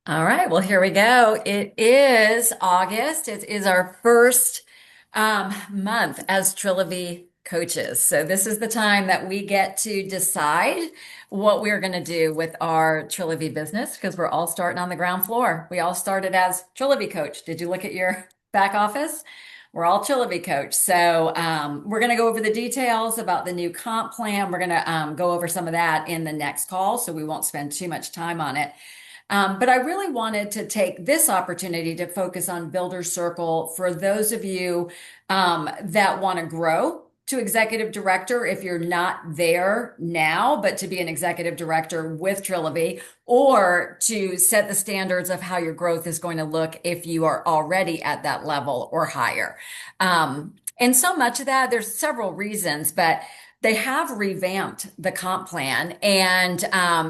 All right, well, here we go. It is August. It is our first month as Trilogy coaches. So, this is the time that we get to decide what we're going to do with our Trilogy business because we're all starting on the ground floor. We all started as Trilogy coach. Did you look at your back office? We're all Trilogy coach. So, we're going to go over the details about the new comp plan. We're going to go over some of that in the next call, so we won't spend too much time on it. But I really wanted to take this opportunity to focus on Builder Circle for those of you that want to grow to executive director if you're not there now, but to be an executive director with Trilogy, or to set the standards of how your growth is going to look if you are already at that level or higher. And so much of that, there's several reasons, but they have revamped the comp plan, and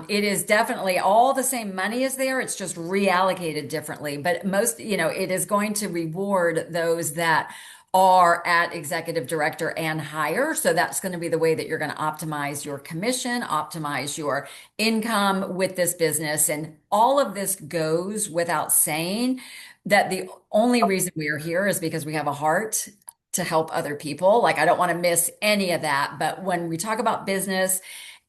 it is definitely all the same money is there. It's just reallocated differently. But most, it is going to reward those that are at executive director and higher. So that's going to be the way that you're going to optimize your commission, optimize your income with this business. And all of this goes without saying that the only reason we are here is because we have a heart to help other people. Like, I don't want to miss any of that. But when we talk about business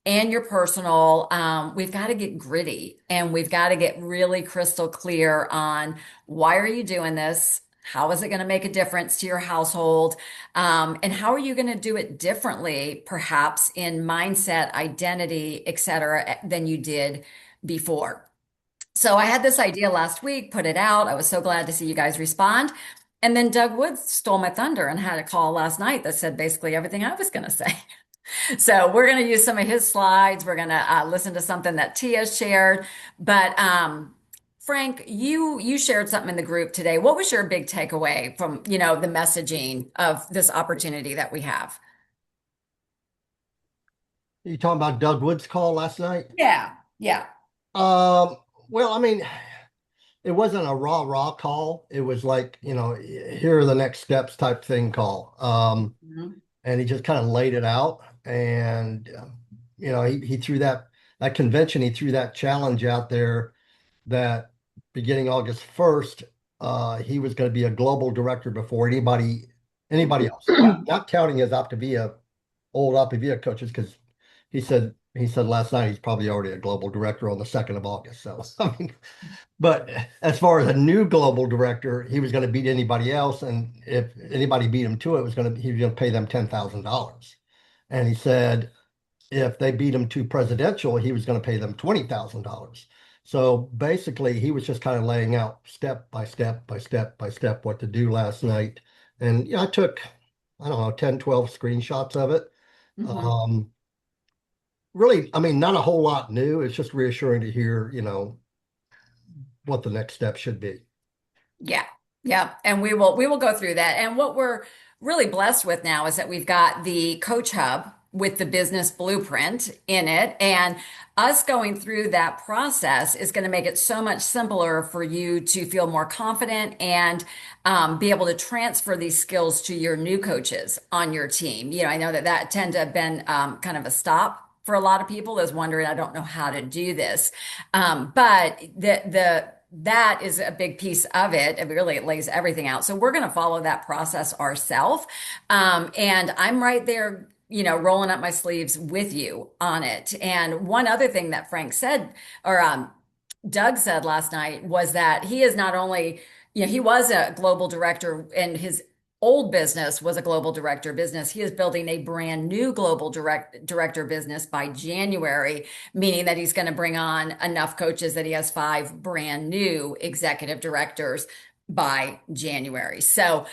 and your personal, we've got to get gritty and we've got to get really crystal clear on why are you doing this? How is it going to make a difference to your household? And how are you going to do it differently, perhaps in mindset, identity, et cetera, than you did before? So I had this idea last week, put it out. I was so glad to see you guys respond. And then Doug Woods stole my thunder and had a call last night that said basically everything I was going to say. So we're going to use some of his slides. We're going to listen to something that Tia shared. But Frank, you shared something in the group today. What was your big takeaway from, the messaging of this opportunity that we have? You talking about Doug Wood's call last night? Yeah, yeah. Um, well, I mean, it wasn't a rah call. It was like, here are the next steps type thing call. Mhm. And he just kind of laid it out. And, he threw that convention, he threw that challenge out there that beginning August 1st, he was going to be a global director before anybody else. Not counting his old Optavia coaches, because he said last night he's probably already a global director on the 2nd of August. So I mean, but as far as a new global director, he was going to beat anybody else, and if anybody beat him to it, he was going to pay them $10,000. And he said if they beat him to presidential, he was going to pay them $20,000. So basically, he was just kind of laying out step by step by step by step what to do last night. And I took, I don't know, 10, 12 screenshots of it. Mhm. Um, Really, I mean, not a whole lot new. It's just reassuring to hear, what the next step should be. Yeah. Yeah. And we will go through that. And what we're really blessed with now is that we've got the Coach Hub with the business blueprint in it. And us going through that process is going to make it so much simpler for you to feel more confident and be able to transfer these skills to your new coaches on your team. I know that tend to have been kind of a stop for a lot of people is wondering, I don't know how to do this. But that is a big piece of it. It lays everything out. So we're going to follow that process ourselves. And I'm right there, rolling up my sleeves with you on it. And one other thing that Frank said, or Doug said last night, was that he is not only, he was a global director and his old business was a global director business. He is building a brand new global director business by January, meaning that he's going to bring on enough coaches that he has five brand new executive directors by January. So,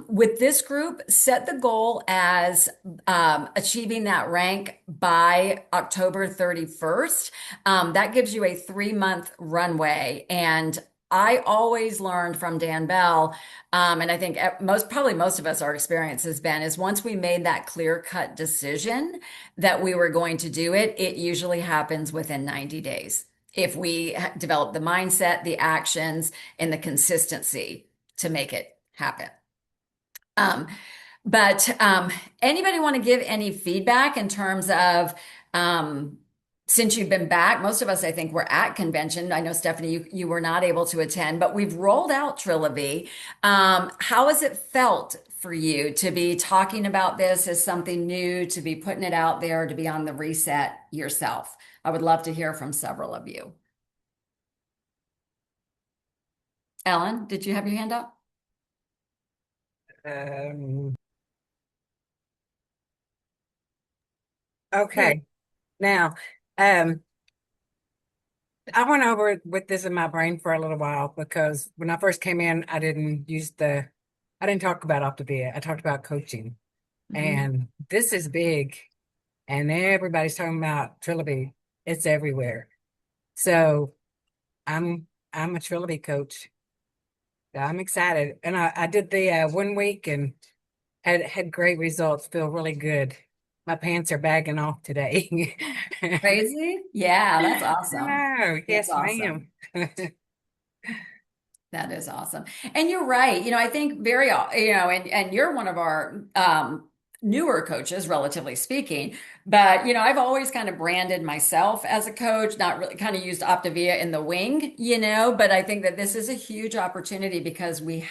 with this group, set the goal as achieving that rank by October 31st. That gives you a 3-month runway. And I always learned from Dan Bell, and I think probably most of us, our experience has been, is once we made that clear-cut decision that we were going to do it, it usually happens within 90 days. If we develop the mindset, the actions, and the consistency to make it happen. Um, but anybody want to give any feedback in terms of um, since you've been back, most of us, I think, were at convention. I know, Stephanie, you were not able to attend, but we've rolled out Triloby. How has it felt for you to be talking about this as something new, to be putting it out there, to be on the reset yourself? I would love to hear from several of you. Ellen, did you have your hand up? Um, There you okay. Now, um, I went over it with this in my brain for a little while because when I first came in, I didn't talk about Optavia. I talked about coaching. go. Mhm. And this is big, and everybody's talking about Triloby. It's everywhere. So I'm a Triloby coach. I'm excited. And I did the 1 week and had great results. Feel really good. My pants are bagging off today. Crazy? Yeah, that's awesome. Oh, That's yes, awesome. ma'am. That is awesome. And you're right. I think and you're one of our newer coaches, relatively speaking. But, I've always kind of branded myself as a coach, not really kind of used Optavia in the wing, but I think that this is a huge opportunity because we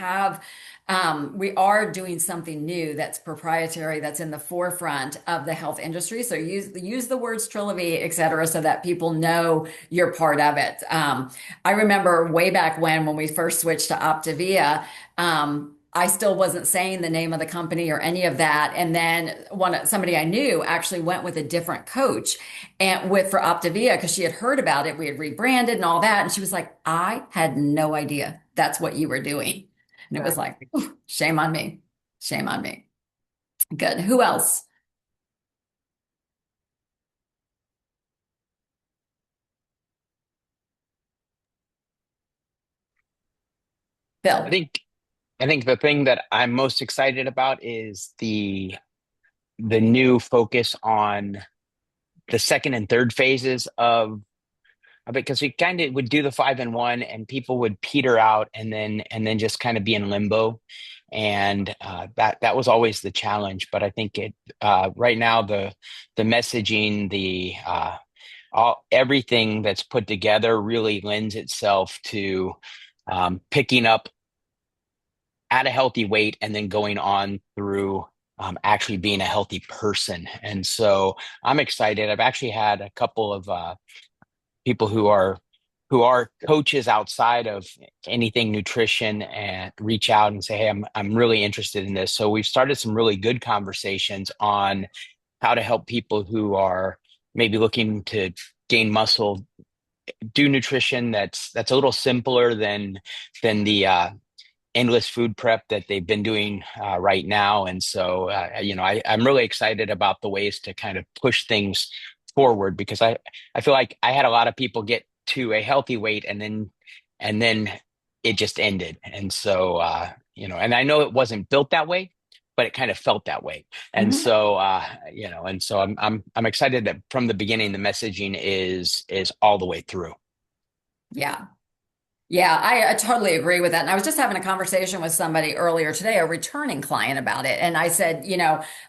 are doing something new that's proprietary, that's in the forefront of the health industry. So use the words Triloby, et cetera, so that people know you're part of it. I remember way back when we first switched to Optavia, I still wasn't saying the name of the company or any of that. And then somebody I knew actually went with a different coach and for Optavia because she had heard about it. We had rebranded and all that. And she was like, I had no idea that's what you were doing. And it was Right. like, shame on me. Shame on me. Good. Who else? I Bill. think I think the thing that I'm most excited about is the new focus on the second and third phases of it, because we kind of would do the 5-in-1 and people would peter out and then just kind of be in limbo. And that was always the challenge. But I think it right now the messaging, the all everything that's put together really lends itself to picking up at a healthy weight and then going on through actually being a healthy person. And so I'm excited. I've actually had a couple of people who are coaches outside of anything nutrition and reach out and say, "Hey, I'm really interested in this." So we've started some really good conversations on how to help people who are maybe looking to gain muscle do nutrition that's a little simpler than the endless food prep that they've been doing right now. And so, I'm really excited about the ways to kind of push things forward, because I feel like I had a lot of people get to a healthy weight and then it just ended. And so, and I know it wasn't built that way, but it kind of felt that way. And Mhm. so, I'm excited that from the beginning, the messaging is all the way through. Yeah. Yeah, I totally agree with that. And I was just having a conversation with somebody earlier today, a returning client about it. And I said,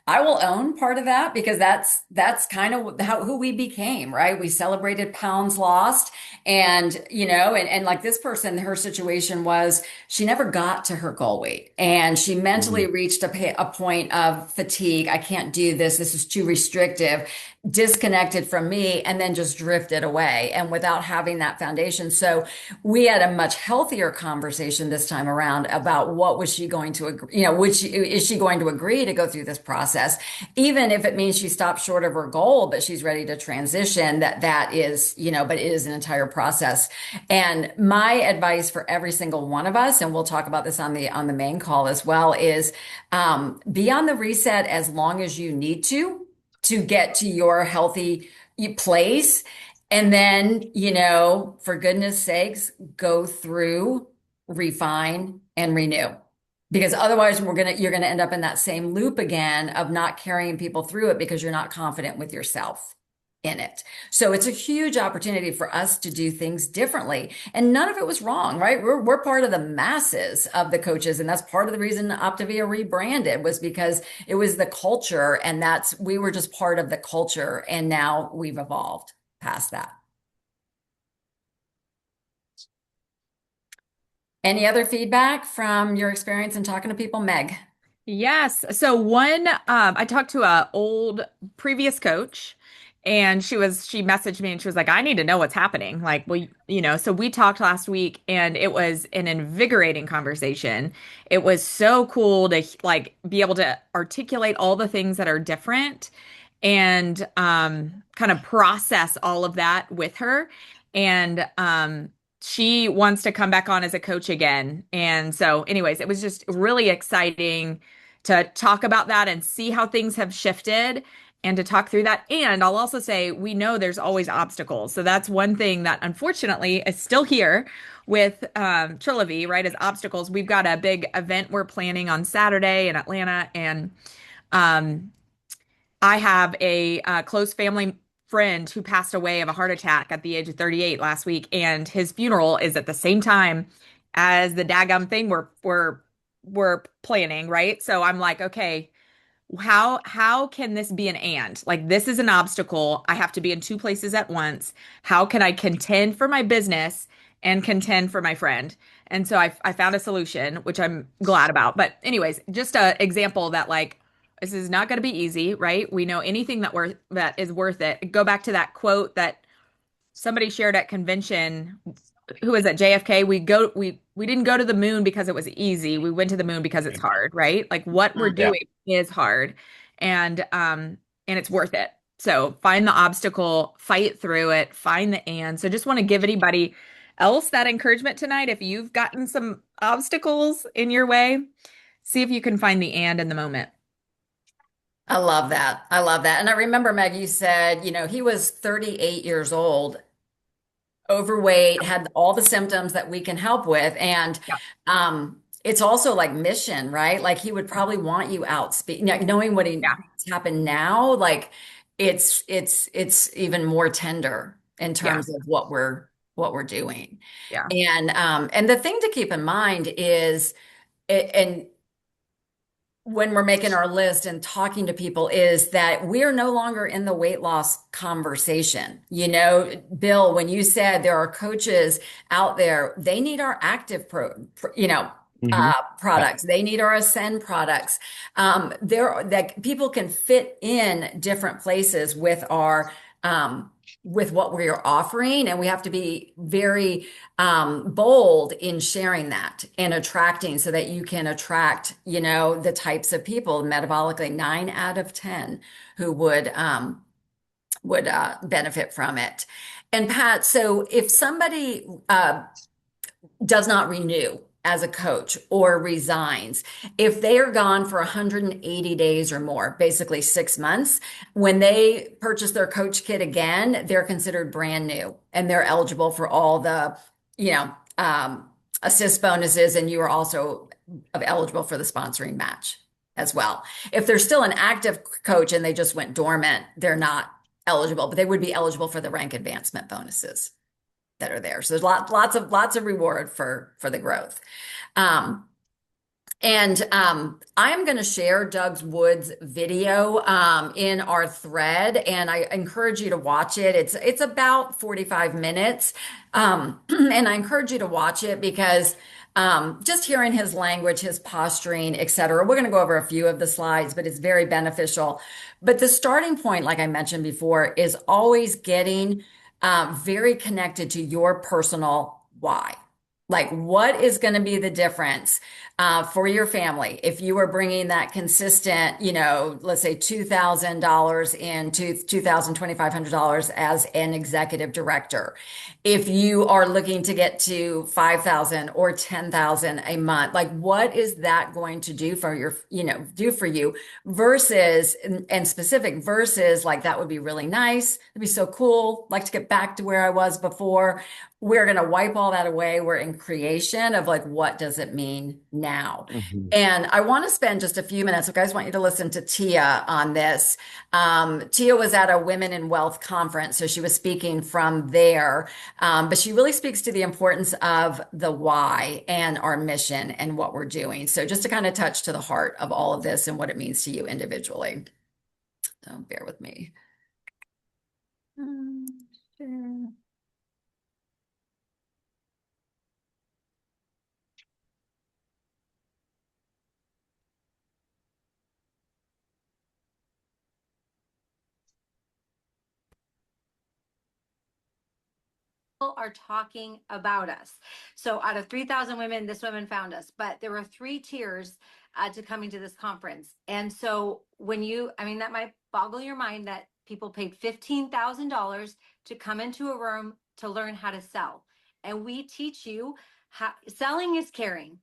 I will own part of that because that's kind of who we became, right? We celebrated pounds lost. And, and like this person, her situation was she never got to her goal weight and she mentally Mhm. reached a point of fatigue. I can't do this. This is too restrictive, disconnected from me, and then just drifted away and without having that foundation. So, we had a much healthier conversation this time around about what was she going to agree, is she going to agree to go through this process, even if it means she stops short of her goal, but she's ready to transition, that is, but it is an entire process. And my advice for every single one of us, and we'll talk about this on the main call as well, is be on the reset as long as you need to get to your healthy place. And then, for goodness sakes, go through, refine, and renew. Because otherwise you're gonna end up in that same loop again of not carrying people through it because you're not confident with yourself in it. So it's a huge opportunity for us to do things differently. And none of it was wrong, right? We're part of the masses of the coaches. And that's part of the reason Optavia rebranded was because it was the culture and we were just part of the culture. And now we've evolved. past that. Any other feedback from your experience in talking to people, Meg? Yes. So I talked to a old previous coach and she messaged me and she was like, I need to know what's happening. Like, well, so we talked last week and it was an invigorating conversation. It was so cool to like be able to articulate all the things that are different and kind of process all of that with her. And she wants to come back on as a coach again. And so, anyways, it was just really exciting to talk about that and see how things have shifted and to talk through that. And I'll also say, we know there's always obstacles. So that's one thing that unfortunately is still here with Trilogy, right? As obstacles. We've got a big event we're planning on Saturday in Atlanta. And um, I have a close family friend who passed away of a heart attack at the age of 38 last week, and his funeral is at the same time as the daggum thing we're planning, right? So I'm like, okay, how can this be an and? Like this is an obstacle. I have to be in two places at once. How can I contend for my business and contend for my friend? And so I found a solution, which I'm glad about. But anyways, just a example that like this is not going to be easy, right? We know anything that is worth it. Go back to that quote that somebody shared at convention. Who is it? JFK. We didn't go to the moon because it was easy. We went to the moon because it's hard, right? Like what we're Yeah. doing is hard and it's worth it. So find the obstacle, fight through it, find the and. So just want to give anybody else that encouragement tonight. If you've gotten some obstacles in your way, see if you can find the and in the moment. I love that. I love that. And I remember, Meg, you said, he was 38 years old, overweight, had all the symptoms that we can help with. And Yeah. it's also like mission, right? Like he would probably want you out knowing what's Yeah. happened now, like it's even more tender in Yeah. terms of what we're doing. Yeah. And the thing to keep in mind is, and when we're making our list and talking to people is that we're no longer in the weight loss conversation. Bill, when you said there are coaches out there, they need our Mhm. Yeah. products. They need our Ascend products. That people can fit in different places with what we are offering, and we have to be very bold in sharing that and attracting so that you can attract, the types of people metabolically 9 out of 10 who would benefit from it. And Pat, so if somebody does not renew as a coach or resigns, if they are gone for 180 days or more, basically 6 months, when they purchase their coach kit again, they're considered brand new and they're eligible for all the, assist bonuses. And you are also eligible for the sponsoring match as well. If they're still an active coach and they just went dormant, they're not eligible, but they would be eligible for the rank advancement bonuses that are there. So there's lots of reward for the growth. I'm going to share Doug's Woods video in our thread, and I encourage you to watch it. It's about 45 minutes, and I encourage you to watch it because just hearing his language, his posturing, etc. We're going to go over a few of the slides, but it's very beneficial. But the starting point, like I mentioned before, is always getting very connected to your personal why. Like, what is going to be the difference for your family if you are bringing that consistent, let's say $2,000 in $2,500 as an executive director? If you are looking to get to 5,000 or 10,000 a month, like what is that going to do for you versus and specific versus like that would be really nice. It'd be so cool. Like to get back to where I was before. We're going to wipe all that away. We're in creation of like, what does it mean now? Mhm. And I want to spend just a few minutes. So guys, I want you to listen to Tia on this. Tia was at a Women in Wealth conference, so she was speaking from there. But she really speaks to the importance of the why and our mission and what we're doing. So just to kind of touch to the heart of all of this and what it means to you individually. So bear with me. are talking about us. So out of 3,000 women, this woman found us, but there were 3 tiers to coming to this conference. And so that might boggle your mind that people paid $15,000 to come into a room to learn how to sell. And we teach you how selling is caring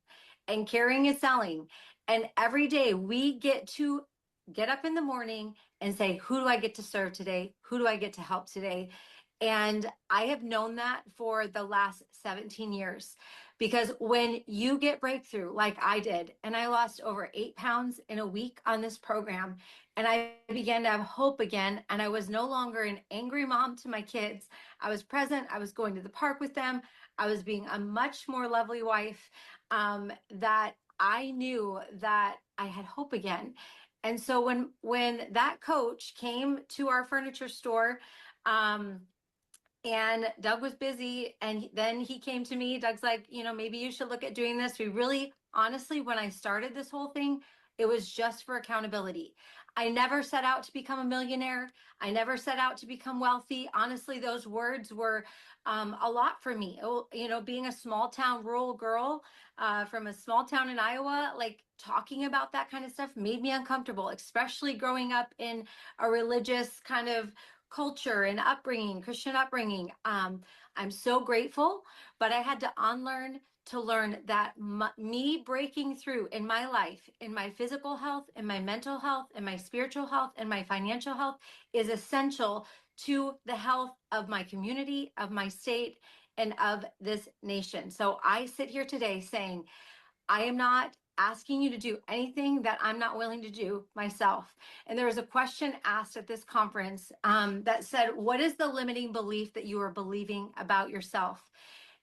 and caring is selling. And every day we get to get up in the morning and say, who do I get to serve today? Who do I get to help today? And I have known that for the last 17 years, because when you get breakthrough like I did, and I lost over 8 pounds in a week on this program, and I began to have hope again, and I was no longer an angry mom to my kids. I was present. I was going to the park with them. I was being a much more lovely wife, that I knew that I had hope again. And so when that coach came to our furniture store, and Doug was busy, and then he came to me. Doug's like, maybe you should look at doing this. We really, honestly, when I started this whole thing, it was just for accountability. I never set out to become a millionaire. I never set out to become wealthy. Honestly, those words were a lot for me. Being a small town rural girl from a small town in Iowa, like talking about that kind of stuff made me uncomfortable, especially growing up in a religious kind of culture and upbringing, Christian upbringing. I'm so grateful, but I had to unlearn to learn that me breaking through in my life, in my physical health, in my mental health, in my spiritual health, and my financial health is essential to the health of my community, of my state, and of this nation. So I sit here today saying, I am not asking you to do anything that I'm not willing to do myself. And there was a question asked at this conference that said, what is the limiting belief that you are believing about yourself?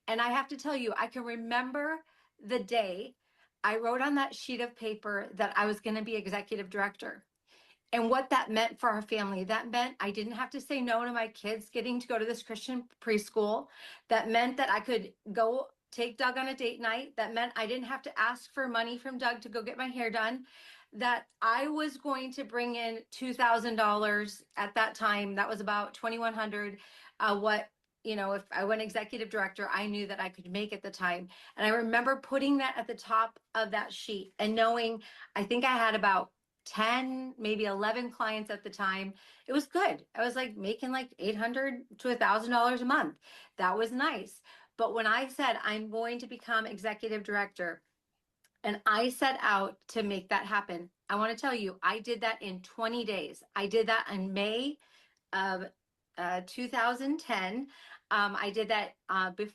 And I have to tell you, I can remember the day I wrote on that sheet of paper that I was going to be executive director. And what that meant for our family. That meant I didn't have to say no to my kids getting to go to this Christian preschool. That meant that I could go take Doug on a date night. That meant I didn't have to ask for money from Doug to go get my hair done. That I was going to bring in $2,000 at that time. That was about $2,100. If I went executive director, I knew that I could make at the time. And I remember putting that at the top of that sheet and knowing, I think I had about 10, maybe 11 clients at the time. It was good. I was like making like $800 to $1,000 a month. That was nice. But when I said I'm going to become executive director and I set out to make that happen, I want to tell you, I did that in 20 days. I did that in May of 2010. I did that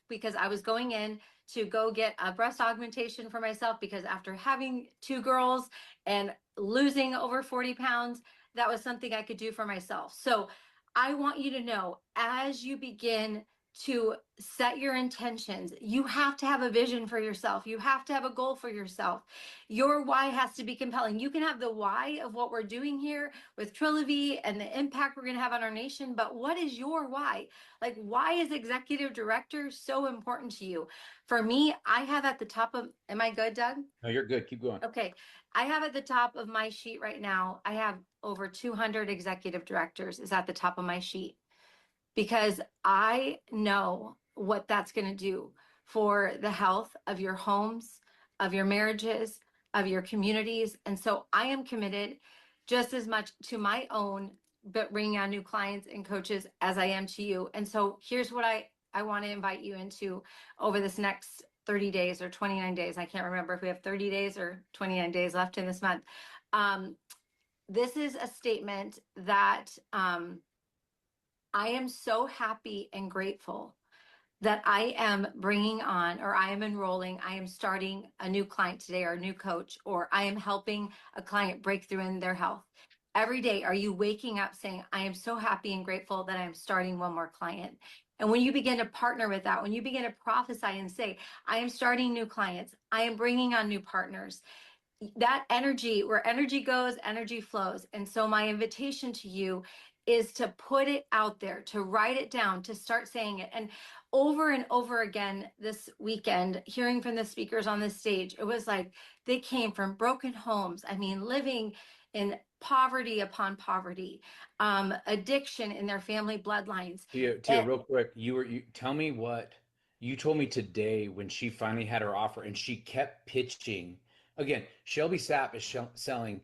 because I was going in to go get a breast augmentation for myself, because after having 2 girls and losing over 40 pounds, that was something I could do for myself. So I want you to know, as you begin to set your intentions, you have to have a vision for yourself. You have to have a goal for yourself. Your why has to be compelling. You can have the why of what we're doing here with Trilogy and the impact we're going to have on our nation, but what is your why? Like, why is executive director so important to you? For me, I have at the top of, am I good, Doug? No, you're good. Keep going. Okay. I have at the top of my sheet right now, I have over 200 executive directors is at the top of my sheet, because I know what that's going to do for the health of your homes, of your marriages, of your communities. And so I am committed just as much to my own, but bringing on new clients and coaches as I am to you. And so here's what I want to invite you into over this next 30 days or 29 days. I can't remember if we have 30 days or 29 days left in this month. This is a statement that I am so happy and grateful that I am bringing on, or I am enrolling, I am starting a new client today, or a new coach, or I am helping a client break through in their health. Every day, are you waking up saying, I am so happy and grateful that I'm starting one more client? And when you begin to partner with that, when you begin to prophesy and say, I am starting new clients, I am bringing on new partners, that energy, where energy goes, energy flows. And so my invitation to you is to put it out there, to write it down, to start saying it. And over again this weekend, hearing from the speakers on the stage, it was like they came from broken homes. I mean, living in poverty upon poverty, addiction in their family bloodlines. Tia, And real quick, you tell me what you told me today when she finally had her offer and she kept pitching. Again, Shelby Sapp is selling,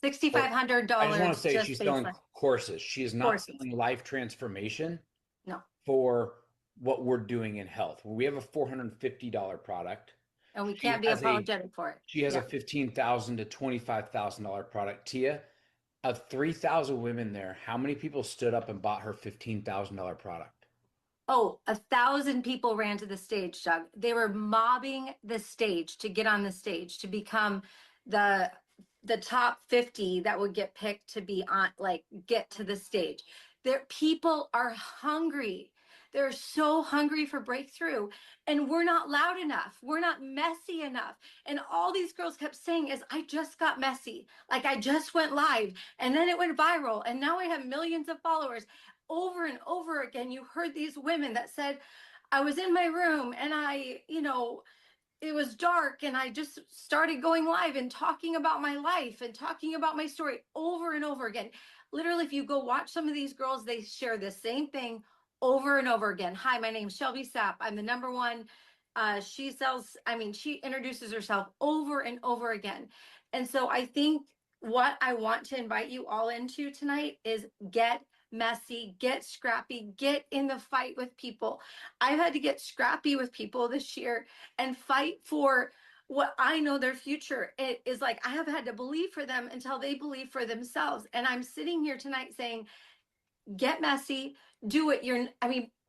or I just want to $6,500 say just she's selling baseline courses. She is not courses. selling life transformation No, for what we're doing in health. We have a $450 product. and we She can't be has apologetic for it. she has Yeah. a $15,000 to $25,000 product. Tia, of 3,000 women there, how many people stood up and bought her $15,000 product? Oh, 1,000 people ran to the stage, Doug. They were mobbing the stage to get on the stage to become the top 50 that would get picked to be on, like, get to the stage. There, people are hungry. They're so hungry for breakthrough, and we're not loud enough. We're not messy enough. And all these girls kept saying is, I just got messy. Like, I just went live, and then it went viral, and now I have millions of followers. Over and over again, you heard these women that said, I was in my room and it was dark and I just started going live and talking about my life and talking about my story over and over again. Literally, if you go watch some of these girls, they share the same thing over and over again. Hi, my name's Shelby Sapp. I'm the number one. She introduces herself over and over again. And so I think what I want to invite you all into tonight is get messy, get scrappy, get in the fight with people. I've had to get scrappy with people this year and fight for what I know their future. It is like I have had to believe for them until they believe for themselves. And I'm sitting here tonight saying, get messy, do it.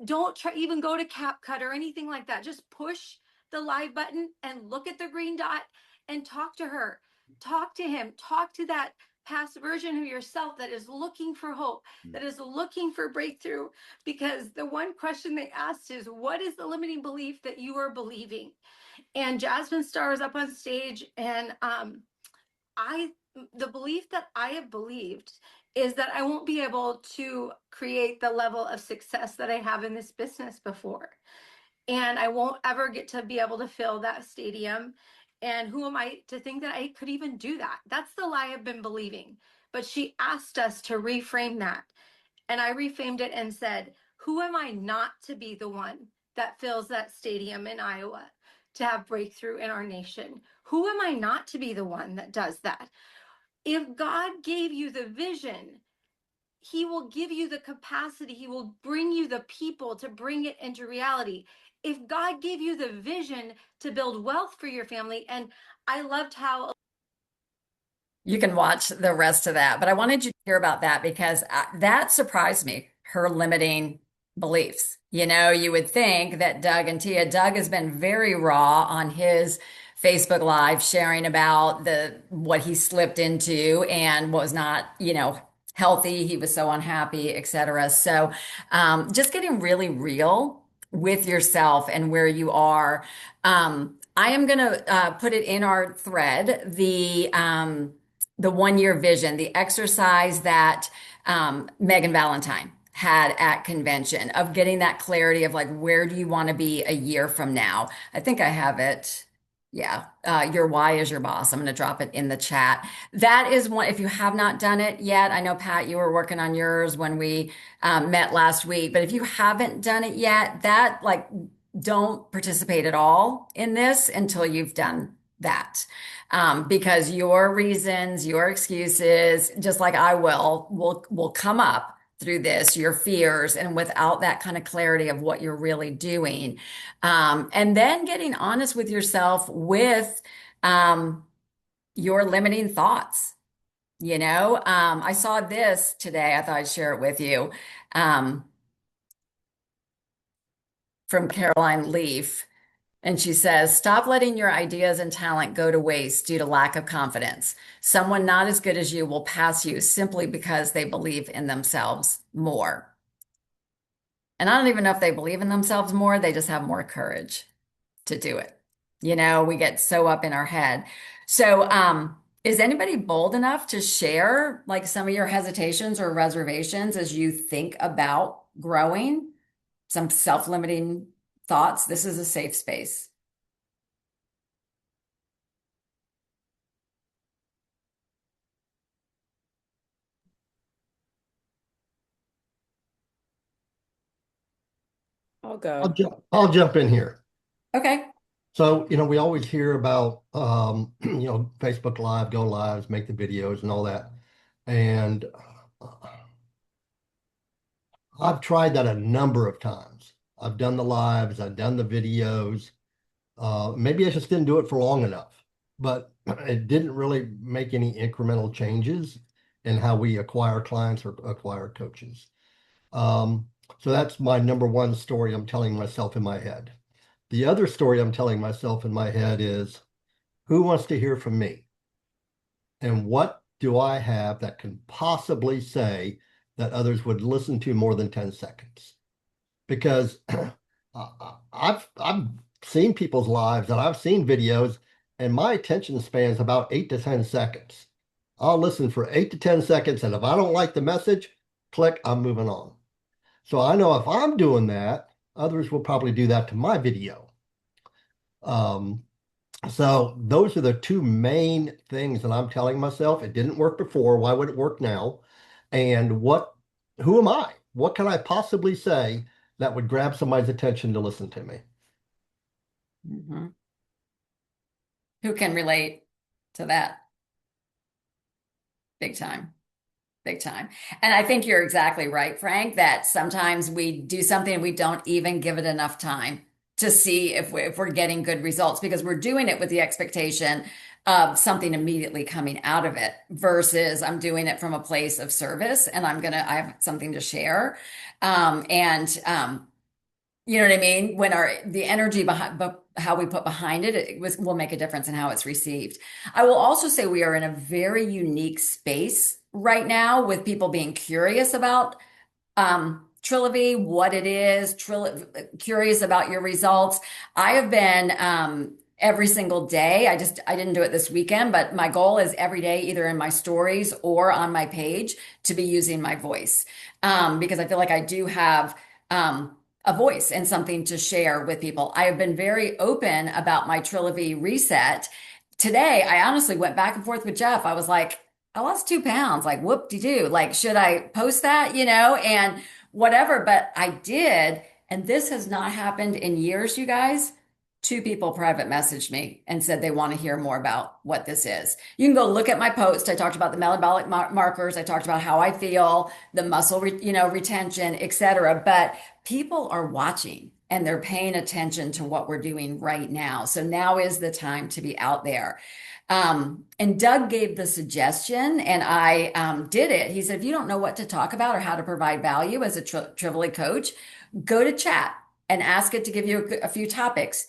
Don't try even go to CapCut or anything like that. Just push the live button and look at the green dot and talk to her, talk to him, talk to that past version of yourself that is looking for hope, that is looking for breakthrough. Because the one question they asked is, what is the limiting belief that you are believing? And Jasmine Star is up on stage, and the belief that I have believed is that I won't be able to create the level of success that I have in this business before. And I won't ever get to be able to fill that stadium. And who am I to think that I could even do that? That's the lie I've been believing. But she asked us to reframe that. And I reframed it and said, who am I not to be the one that fills that stadium in Iowa to have breakthrough in our nation? Who am I not to be the one that does that? If God gave you the vision, he will give you the capacity. He will bring you the people to bring it into reality. If God gave you the vision to build wealth for your family, and I loved how You can watch the rest of that, but I wanted you to hear about that because that surprised me, her limiting beliefs. You would think that Doug has been very raw on his Facebook Live, sharing about what he slipped into and was not, healthy. He was so unhappy, etc. So, just getting really real with yourself and where you are. I am going to put it in our thread, the 1 year vision, the exercise that Megan Valentine had at convention of getting that clarity of like, where do you want to be a year from now? I think I have it. Yeah. Your why is your boss. I'm going to drop it in the chat. That is one, if you have not done it yet, I know, Pat, you were working on yours when we met last week, but if you haven't done it yet, don't participate at all in this until you've done that. Because your reasons, your excuses, just like I will come up through this, your fears, and without that kind of clarity of what you're really doing. And then getting honest with yourself with your limiting thoughts. I saw this today. I thought I'd share it with you. From Caroline Leaf. And she says, stop letting your ideas and talent go to waste due to lack of confidence. Someone not as good as you will pass you simply because they believe in themselves more. And I don't even know if they believe in themselves more, they just have more courage to do it. We get so up in our head. So, is anybody bold enough to share like some of your hesitations or reservations as you think about growing? Some self-limiting thoughts. This is a safe space. I'll go. I'll jump in here. Okay. So, we always hear about, Facebook Live, go lives, make the videos and all that. And I've tried that a number of times. I've done the lives, I've done the videos. Maybe I just didn't do it for long enough, but it didn't really make any incremental changes in how we acquire clients or acquire coaches. So that's my number one story I'm telling myself in my head. The other story I'm telling myself in my head is, who wants to hear from me? And what do I have that can possibly say that others would listen to more than 10 seconds? Because I've seen people's lives and I've seen videos, and my attention span is about 8 to 10 seconds. I'll listen for 8 to 10 seconds, and if I don't like the message, click, I'm moving on. So I know if I'm doing that, others will probably do that to my video. So those are the two main things that I'm telling myself. It didn't work before. Why would it work now? And who am I? What can I possibly say that would grab somebody's attention to listen to me? Mhm. Who can relate to that? Big time. Big time. And I think you're exactly right, Frank, that sometimes we do something and we don't even give it enough time to see if we're getting good results, because we're doing it with the expectation of something immediately coming out of it, versus I'm doing it from a place of service and I have something to share. You know what I mean? When the energy behind, but how we put behind it, will make a difference in how it's received. I will also say we are in a very unique space right now with people being curious about Trilogy, what it is, curious about your results. I have been every single day. I didn't do it this weekend, but my goal is every day, either in my stories or on my page, to be using my voice, because I feel like I do have a voice and something to share with people. I have been very open about my Trilogy reset. Today, I honestly went back and forth with Jeff. I was like, I lost 2 pounds. Like, whoop-de-doo. Like, should I post that? And whatever. But I did. And this has not happened in years, you guys. 2 people private messaged me and said they want to hear more about what this is. You can go look at my post. I talked about the metabolic markers. I talked about how I feel, the muscle, retention, etc. But people are watching and they're paying attention to what we're doing right now. So now is the time to be out there. And Doug gave the suggestion, and I did it. He said, if you don't know what to talk about or how to provide value as a Trilogy coach, go to chat and ask it to give you a few topics.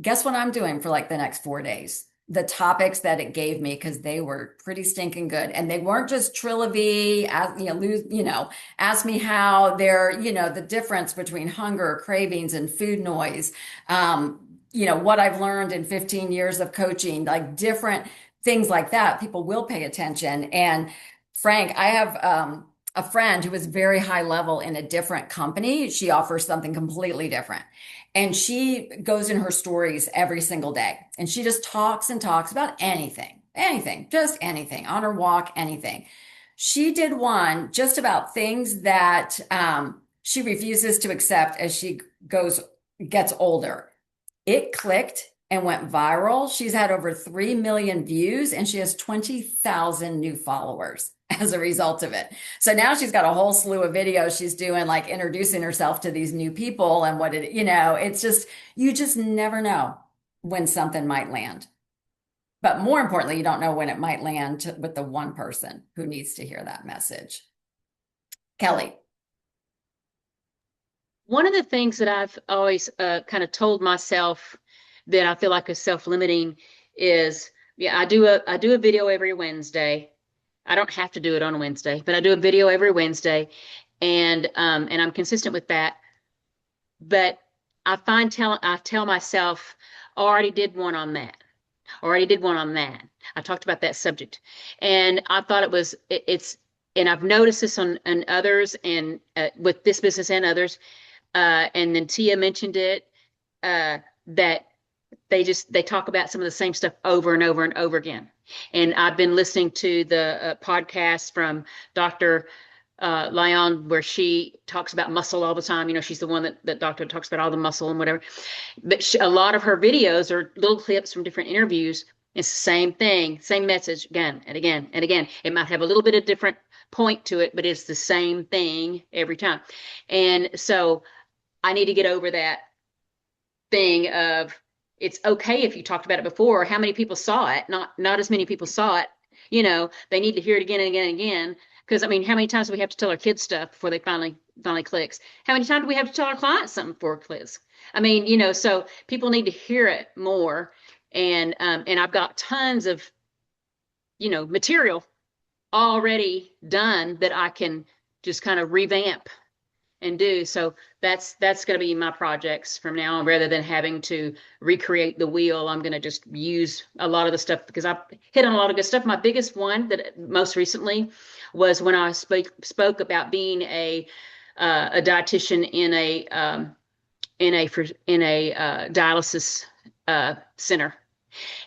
Guess what I'm doing for like the next 4 days? The topics that it gave me, because they were pretty stinking good. And they weren't just Trilogy, ask me how they're, the difference between hunger, cravings, and food noise. What I've learned in 15 years of coaching, like different things like that. People will pay attention. And Frank, I have a friend who is very high level in a different company. She offers something completely different. And she goes in her stories every single day. And she just talks and talks about anything, just anything, on her walk, anything. She did one just about things that she refuses to accept as she gets older. It clicked and went viral. She's had over 3 million views and she has 20,000 new followers as a result of it. So now she's got a whole slew of videos she's doing, like introducing herself to these new people and it's just, you just never know when something might land. But more importantly, you don't know when it might land with the one person who needs to hear that message. Kelly. One of the things that I've always kind of told myself that I feel like is self-limiting is, I do a video every Wednesday. I don't have to do it on Wednesday, but I do a video every Wednesday, and I'm consistent with that. But I tell myself, I already did one on that. I talked about that subject, and I thought and I've noticed this on others, and with this business and others. And then Tia mentioned it, that they talk about some of the same stuff over and over and over again. And I've been listening to the podcast from Dr. Lyon, where she talks about muscle all the time. You know, she's the one that doctor talks about all the muscle and whatever. But a lot of her videos are little clips from different interviews. It's the same thing, same message again and again and again. It might have a little bit of different point to it, but it's the same thing every time. And so I need to get over that thing of it's okay if you talked about it before. How many people saw it? Not as many people saw it. You know, they need to hear it again and again and again. Because I mean, how many times do we have to tell our kids stuff before they finally clicks? How many times do we have to tell our clients something before it clicks? I mean, you know, so people need to hear it more. And I've got tons of, you know, material already done that I can just kind of revamp and do. So that's going to be my projects from now on, rather than having to recreate the wheel. I'm going to just use a lot of the stuff because I've hit on a lot of good stuff. My biggest one that most recently was when I spoke about being a dietitian in a dialysis center,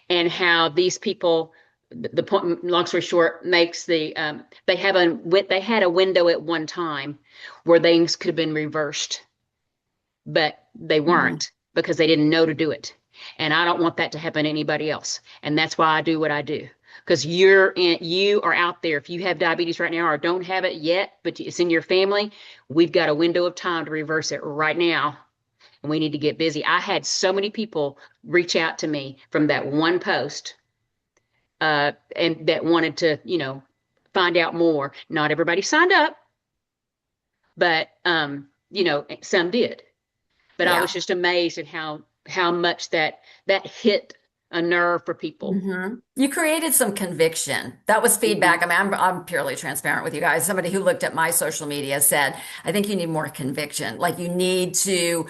and how these people, the point, long story short, makes the they had a window at one time where things could have been reversed, but they weren't because they didn't know to do it. And I don't want that to happen to anybody else. And that's why I do what I do. Because you are out there. If you have diabetes right now or don't have it yet, but it's in your family, we've got a window of time to reverse it right now. And we need to get busy. I had so many people reach out to me from that one post and that wanted to, you know, find out more. Not everybody signed up, but, you know, some did. But I was just amazed at how much that hit a nerve for people. You created some conviction. That was feedback. I mean, I'm purely transparent with you guys. Somebody who looked at my social media said, I think you need more conviction. Like you need to,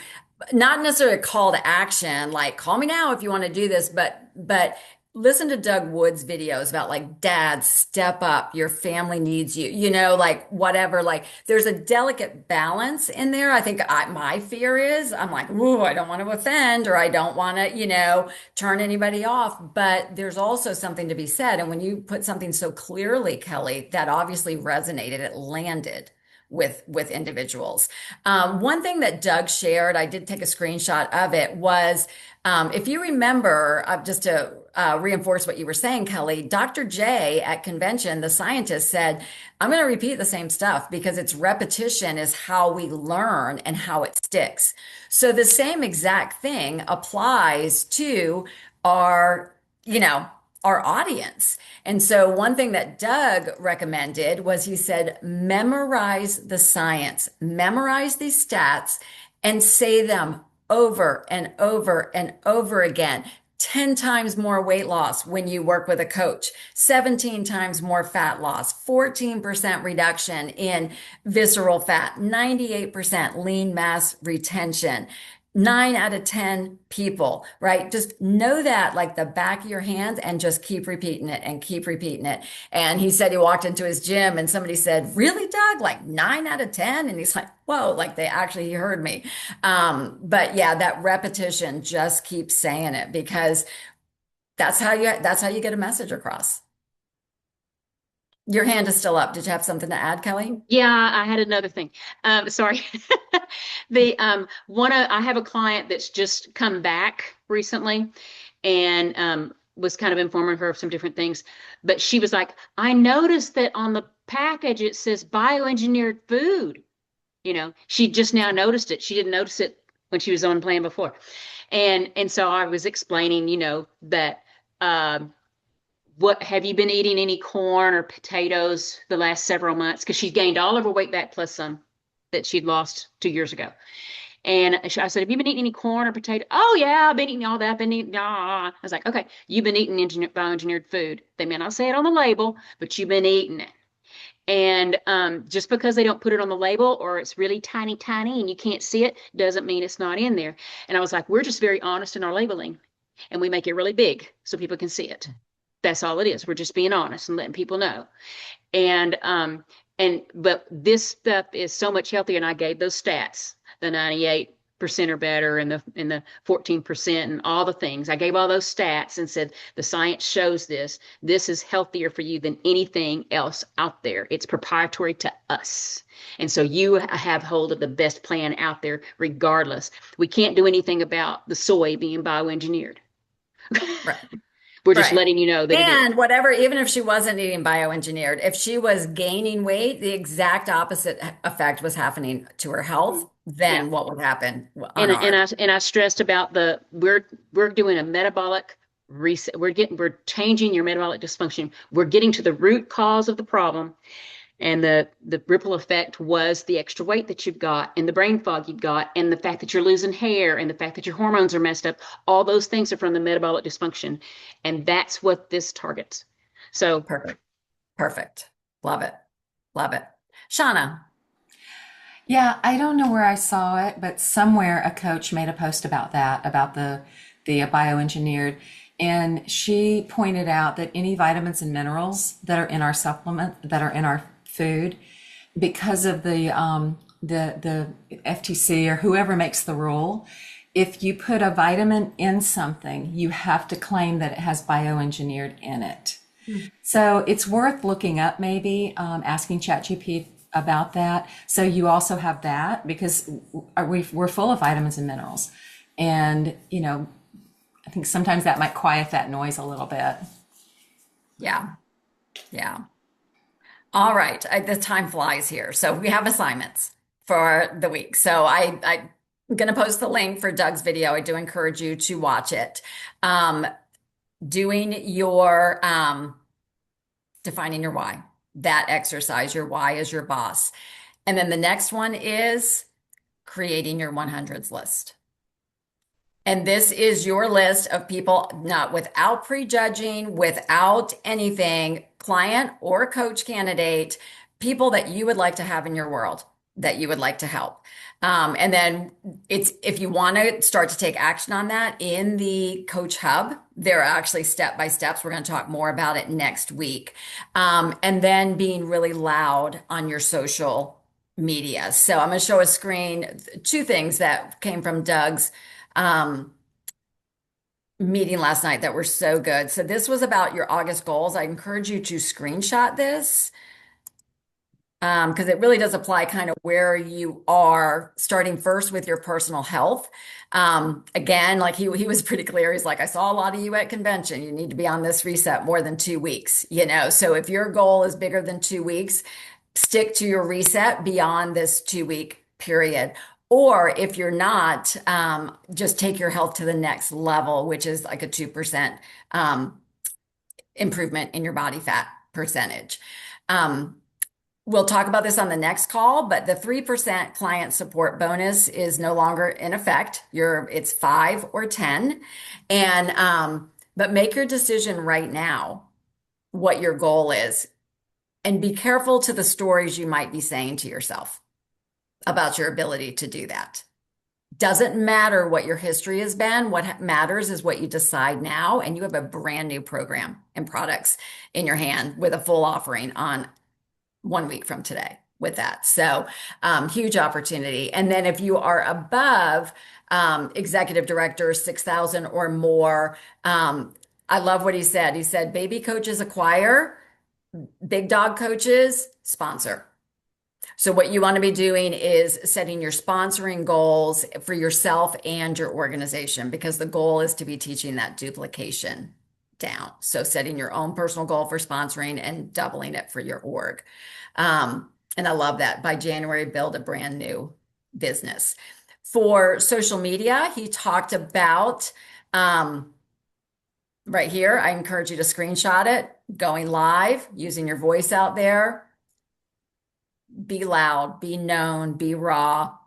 not necessarily a call to action, like call me now if you want to do this, but listen to Doug Wood's videos about like, dad, step up, your family needs you, you know, like whatever, like there's a delicate balance in there. I think my fear is I'm like, ooh, I don't want to offend, or I don't want to, you know, turn anybody off. But there's also something to be said. And when you put something so clearly, Kelly, that obviously resonated, it landed with individuals. One thing that Doug shared, I did take a screenshot of it, was if you remember, just to reinforce what you were saying, Kelly, Dr. J at convention, the scientist, said, I'm going to repeat the same stuff because it's repetition is how we learn and how it sticks. So the same exact thing applies to our, you know, our audience. And so one thing that Doug recommended was he said, memorize the science, memorize these stats and say them over and over and over again. 10 times more weight loss when you work with a coach, 17 times more fat loss, 14% reduction in visceral fat, 98% lean mass retention. 9 out of 10 people, right? Just know that like the back of your hands and just keep repeating it and keep repeating it. And he said he walked into his gym and somebody said, really, Doug? Like 9 out of 10? And he's like, whoa, like he heard me. But yeah, that repetition, just keep saying it because that's how you get a message across. Your hand is still up. Did you have something to add, Kelly? Yeah, I had another thing. Sorry. I have a client that's just come back recently and was kind of informing her of some different things. But she was like, I noticed that on the package it says bioengineered food. You know, she just now noticed it. She didn't notice it when she was on plan before. And so I was explaining, you know, that what have you been eating any corn or potatoes the last several months? Because she's gained all of her weight back plus some that she'd lost 2 years ago. And I said, have you been eating any corn or potato? Oh, yeah, I've been eating all that. I've been eating, I was like, okay, you've been eating bioengineered food. They may not say it on the label, but you've been eating it. And just because they don't put it on the label or it's really tiny, and you can't see it, doesn't mean it's not in there. And I was like, we're just very honest in our labeling. And we make it really big so people can see it. That's all it is. We're just being honest and letting people know. But this stuff is so much healthier. And I gave those stats, the 98 or better and the 14% and all the things. I gave all those stats and said the science shows this. This is healthier for you than anything else out there. It's proprietary to us. And so you have hold of the best plan out there regardless. We can't do anything about the soy being bioengineered. Right. We're just Right. letting you know that it is. And whatever, even if she wasn't eating bioengineered, if she was gaining weight, the exact opposite effect was happening to her health, then Yeah. what would happen on And I stressed about we're doing a metabolic reset. We're changing your metabolic dysfunction. We're getting to the root cause of the problem. And the ripple effect was the extra weight that you've got and the brain fog you've got and the fact that you're losing hair and the fact that your hormones are messed up. All those things are from the metabolic dysfunction. And that's what this targets. So Perfect. Perfect. Love it. Love it. Shauna. Yeah, I don't know where I saw it, but somewhere a coach made a post about that, about the bioengineered, and she pointed out that any vitamins and minerals that are in our supplement, that are in our food, because of the FTC or whoever makes the rule, if you put a vitamin in something, you have to claim that it has bioengineered in it. So it's worth looking up, maybe asking ChatGPT about that. So you also have that, because we're full of vitamins and minerals. And, I think sometimes that might quiet that noise a little bit. Yeah. Yeah. All right. The time flies here. So we have assignments for the week. So I'm going to post the link for Doug's video. I do encourage you to watch it. Doing your defining your why, that exercise, your why is your boss. And then the next one is creating your 100s list. And this is your list of people, not without prejudging, without anything, client or coach candidate, people that you would like to have in your world, that you would like to help. And then if you want to start to take action on that in the Coach Hub, there are actually step-by-steps. We're going to talk more about it next week. And then being really loud on your social media. So I'm going to show a screen, two things that came from Doug's meeting last night that were so good. So this was about your August goals. I encourage you to screenshot this because it really does apply kind of where you are, starting first with your personal health. Again, like he was pretty clear. He's like, I saw a lot of you at convention. You need to be on this reset more than 2 weeks, So if your goal is bigger than 2 weeks, stick to your reset beyond this 2-week period. Or if you're not, just take your health to the next level, which is like a 2% improvement in your body fat percentage. We'll talk about this on the next call, but the 3% client support bonus is no longer in effect. It's 5 or 10. But make your decision right now what your goal is. And be careful to the stories you might be saying to yourself about your ability to do that. Doesn't matter what your history has been. What matters is what you decide now. And you have a brand new program and products in your hand with a full offering on 1 week from today with that. So huge opportunity. And then if you are above executive director, 6,000 or more, I love what he said. He said, baby coaches acquire, big dog coaches sponsor. So what you want to be doing is setting your sponsoring goals for yourself and your organization, because the goal is to be teaching that duplication down. So setting your own personal goal for sponsoring and doubling it for your org. And I love that. By January, build a brand new business. For social media, he talked about right here. I encourage you to screenshot it, going live, using your voice out there. Be loud, be known, be raw.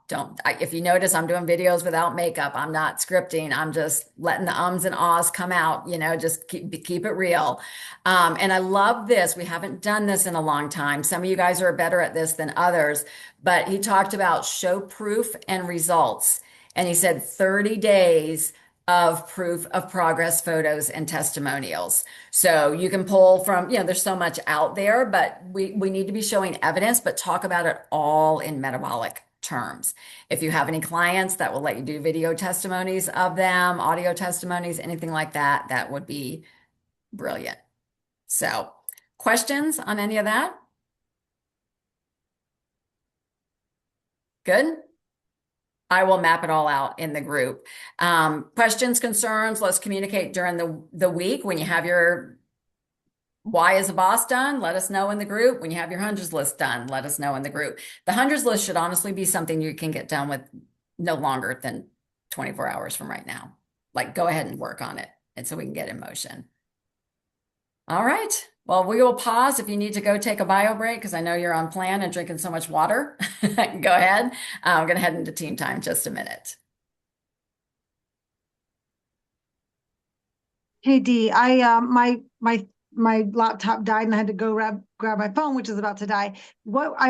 If you notice, I'm doing videos without makeup. I'm not scripting. I'm just letting the ums and ahs come out, just keep it real. And I love this. We haven't done this in a long time. Some of you guys are better at this than others, but he talked about show proof and results. And he said 30 days of proof of progress photos and testimonials. So you can pull from, there's so much out there, but we need to be showing evidence, but talk about it all in metabolic terms. If you have any clients that will let you do video testimonies of them, audio testimonies, anything like that, that would be brilliant. So, questions on any of that? Good. I will map it all out in the group. Questions, concerns, let's communicate during the week. When you have your why is a boss done, let us know in the group. When you have your hundreds list done, let us know in the group. The hundreds list should honestly be something you can get done with no longer than 24 hours from right now. Like, go ahead and work on it, and so we can get in motion. All right. Well, we will pause if you need to go take a bio break, because I know you're on plan and drinking so much water. Go ahead. I'm going to head into team time just a minute. Hey Dee, my laptop died and I had to go grab my phone, which is about to die. What I